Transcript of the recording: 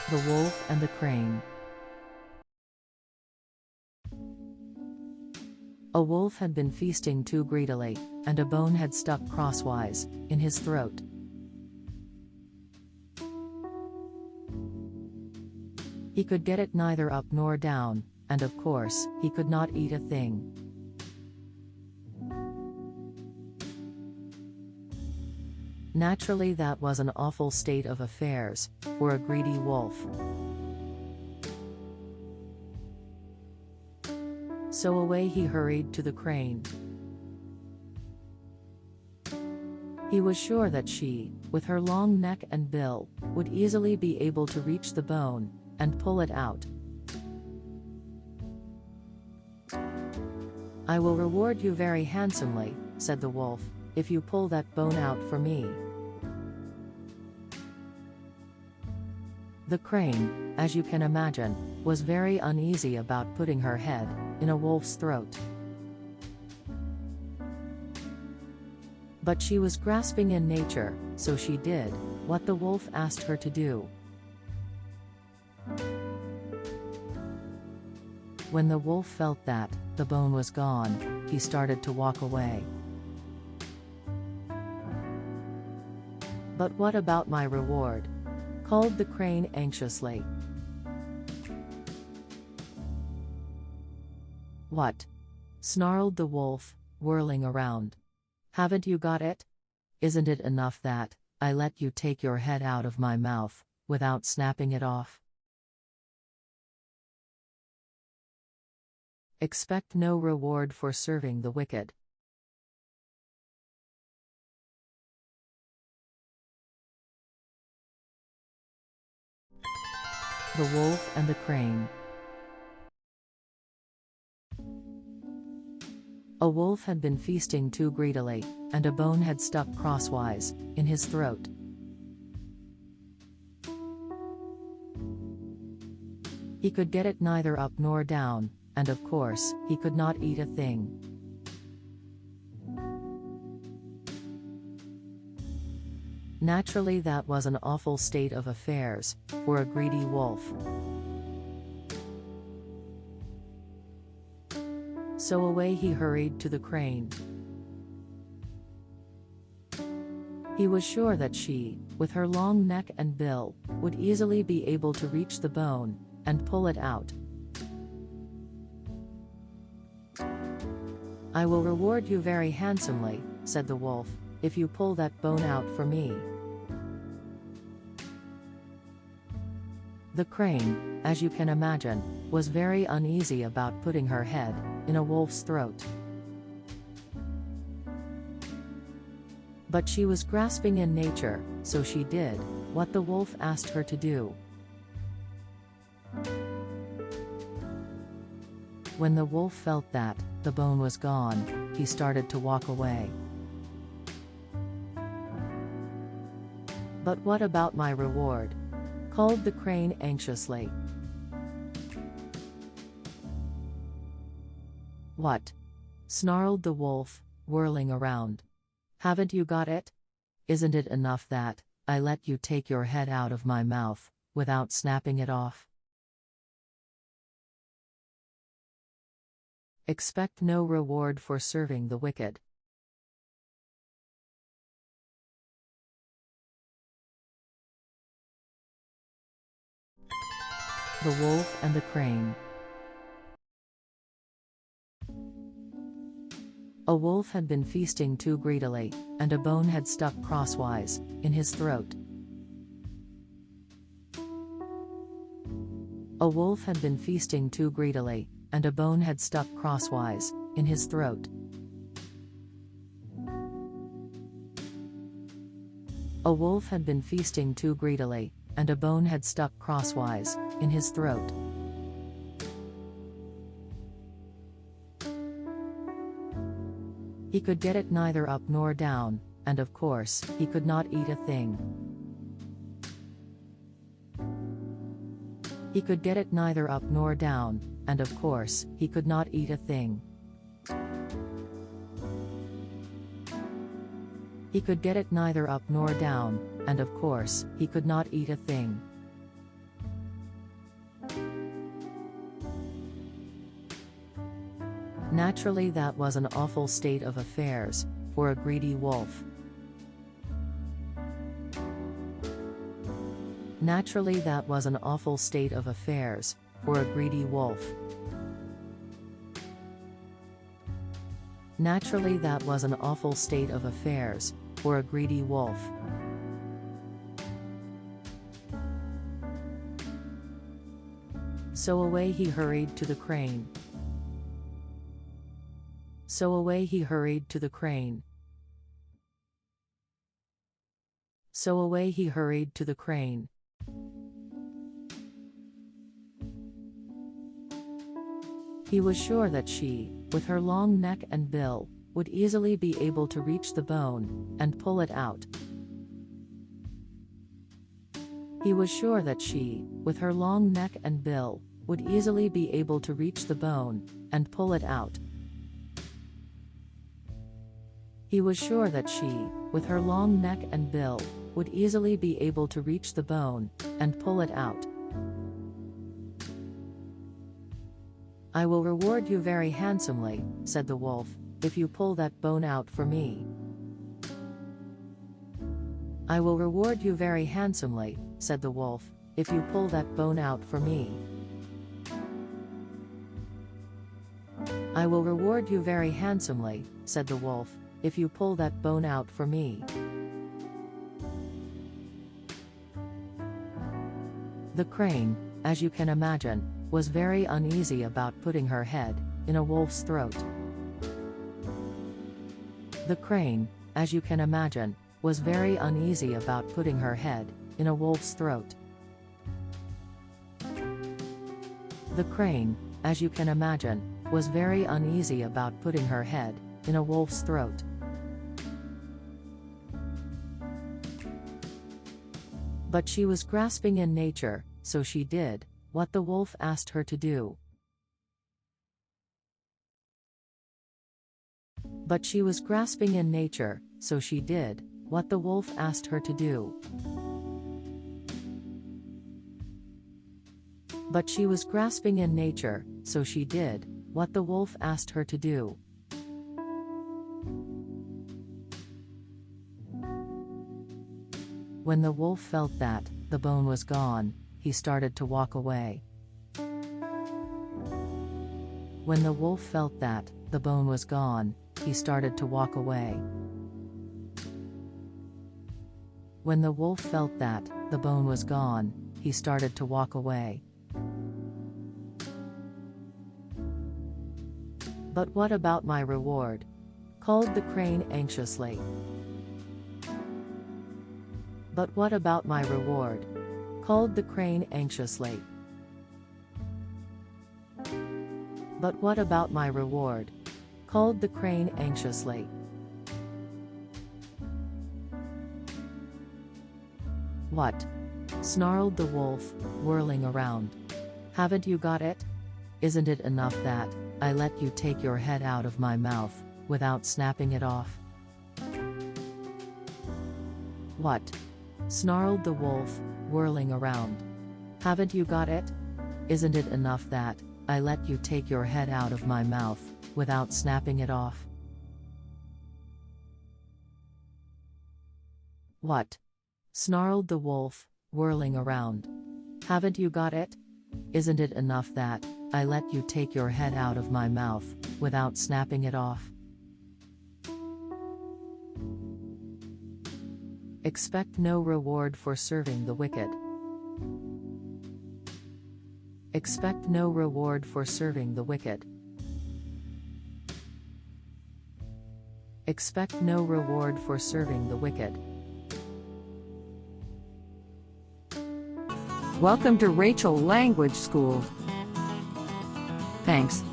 The Wolf and the Crane. A wolf had been feasting too greedily, and a bone had stuck crosswise in his throat. He could get it neither up nor down, and of course, he could not eat a thing. Naturally, that was an awful state of affairs for a greedy wolf. So away he hurried to the crane. He was sure that she, with her long neck and bill, would easily be able to reach the bone and pull it out. "I will reward you very handsomely," said the wolf, "if you pull that bone out for me." The crane, as you can imagine, was very uneasy about putting her head in a wolf's throat. But she was grasping in nature, so she did what the wolf asked her to do. When the wolf felt that the bone was gone, he started to walk away. "But what about my reward?" called the crane anxiously. "What?" snarled the wolf, whirling around. "Haven't you got it? Isn't it enough that I let you take your head out of my mouth without snapping it off? Expect no reward for serving the wicked." The Wolf and the Crane. A wolf had been feasting too greedily, and a bone had stuck crosswise in his throat. He could get it neither up nor down, and of course, he could not eat a thing. Naturally, that was an awful state of affairs for a greedy wolf. So away he hurried to the crane. He was sure that she, with her long neck and bill, would easily be able to reach the bone and pull it out. "I will reward you very handsomely," said the wolf, "if you pull that bone out for me." The crane, as you can imagine, was very uneasy about putting her head in a wolf's throat. But she was grasping in nature, so she did what the wolf asked her to do. When the wolf felt that the bone was gone, he started to walk away. "But what about my reward?" called the crane anxiously. "What?" snarled the wolf, whirling around. "Haven't you got it? Isn't it enough that I let you take your head out of my mouth without snapping it off? Expect no reward for serving the wicked." The Wolf and the Crane. A wolf had been feasting too greedily, and a bone had stuck crosswise in his throat. A wolf had been feasting too greedily, and a bone had stuck crosswise in his throat. A wolf had been feasting too greedily, and a bone had stuck crosswise in his throat. He could get it neither up nor down, and of course, he could not eat a thing. He could get it neither up nor down, and of course, he could not eat a thing. He could get it neither up nor down, and of course, he could not eat a thing. Naturally, that was an awful state of affairs for a greedy wolf. Naturally, that was an awful state of affairs for a greedy wolf. Naturally, that was an awful state of affairs for a greedy wolf. So away he hurried to the crane. So away he hurried to the crane. So away he hurried to the crane. He was sure that she, with her long neck and bill, would easily be able to reach the bone and pull it out. He was sure that she, with her long neck and bill, would easily be able to reach the bone and pull it out. He was sure that she, with her long neck and bill, would easily be able to reach the bone and pull it out. I will reward you very handsomely, said the wolf, if you pull that bone out for me. I will reward you very handsomely, said the wolf, if you pull that bone out for me. I will reward you very handsomely, said the wolf, if you pull that bone out for me. The crane, as you can imagine, was very uneasy about putting her head in a wolf's throat. The crane, as you can imagine, was very uneasy about putting her head in a wolf's throat. The crane, as you can imagine, was very uneasy about putting her head in a wolf's throat. But she was grasping in nature, so she did what the wolf asked her to do. But she was grasping in nature, so she did what the wolf asked her to do. But she was grasping in nature, so she did what the wolf asked her to do. When the wolf felt that the bone was gone, he started to walk away. When the wolf felt that the bone was gone, he started to walk away. When the wolf felt that the bone was gone, he started to walk away. But what about my reward? Called the crane anxiously. But what about my reward? Called the crane anxiously. But what about my reward? Called the crane anxiously. What? Snarled the wolf, whirling around. Haven't you got it? Isn't it enough that I let you take your head out of my mouth without snapping it off? What? Snarled the wolf, whirling around. Haven't you got it? Isn't it enough that I let you take your head out of my mouth without snapping it off? What? Snarled the wolf, whirling around. Haven't you got it? Isn't it enough that I let you take your head out of my mouth without snapping it off? Expect no reward for serving the wicked. Expect no reward for serving the wicked. Expect no reward for serving the wicked. Welcome to Rachel Language School. Thanks.